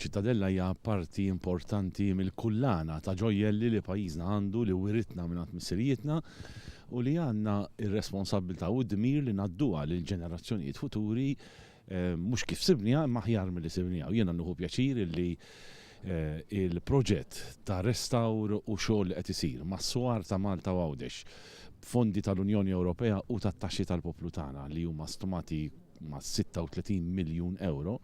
ċittadella hija parti importanti mill-kullana ta' ġojjelli li pajjiżna għandu li wiritna minn missirietna u li għandna ir-responsabilità u d-dmir li nadduha lil ġenerazzjonijiet futuri mhux kif sibniha imma aħjar milli sibniha. U jiena nieħu pjaċir li il-proġett ta' restawr u xogħol qed isir mas-swar ta' Malta u Għawdex, fondi tal-Unjoni Ewropea u tat-taxxi tal-poplu tagħna li huma stomati ma' 36 miljun euro.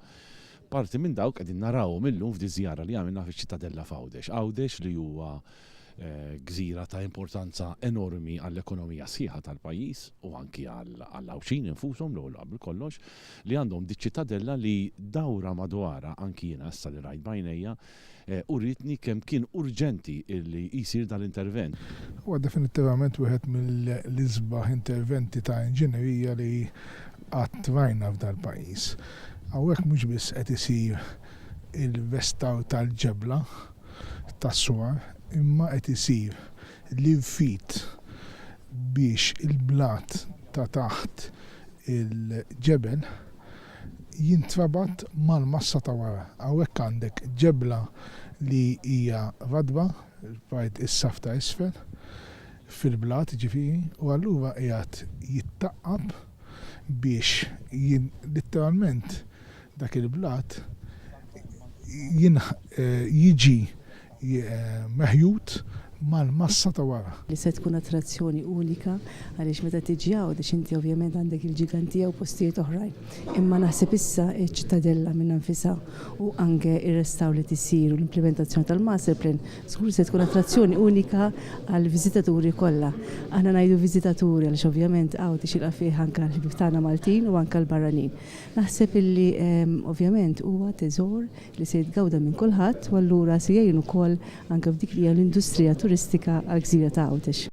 Parti minn dawk qegħdin narawhom illum f'di żjara li għamilna fiċ-ċittadella f'Għawdex. Għawdex li huwa gżira ta' importanza enormi għall-ekonomija sħiħa tal-pajjiż u anki għall-Għawxin infushom l-ewwel qabel kollox li għandhom di ċittadella li dawra madwarha anki jiena issa li rajt bajnejja u rritni kemm kien urġenti li jsir dal-intervent. Huwa definittivament wieħed mill-isbaħ interventi ta' inġinerija li qatt rajna f'dal pajjiż. Hawnhekk mhux biss qed isir il-vestaw tal-ġebla tas-swar, imma qed isir l-infit biex il-blat ta' taħt il-ġebel jintrabat mal-massa ta' wara. Hawnhekk għandek ġebla li hija radba, rajt is-saf ta' isfel fil-blat ġifieri, u allura qiegħed jittaqqab biex literalment dak il-blat jiġi meħjud mal-massa ta' wara. Li se tkun attrazzjoni unika għaliex meta tiġi Għawdex inti ovvjament għandek il-ġigantija u postijiet oħrajn. Imma naħseb issa ċ-ċittadella minn anfisha u anke ir-restaw li tisir u l-implementazzjoni tal-master plan żgur se tkun attrazzjoni unika għall viżitaturi kollha. Aħna ngħidu viżitaturi għaliex ovvjament Għawdex ilqa' fih anke l-ħbieb tagħna Maltin u anke l-barranin. Naħseb illi ovvjament huwa teżor li se jitgawda minn kulħadd u allura se jgħin ukoll anke f'dik li hija l-industrija turistika għall-Gżira ta' Għawdex.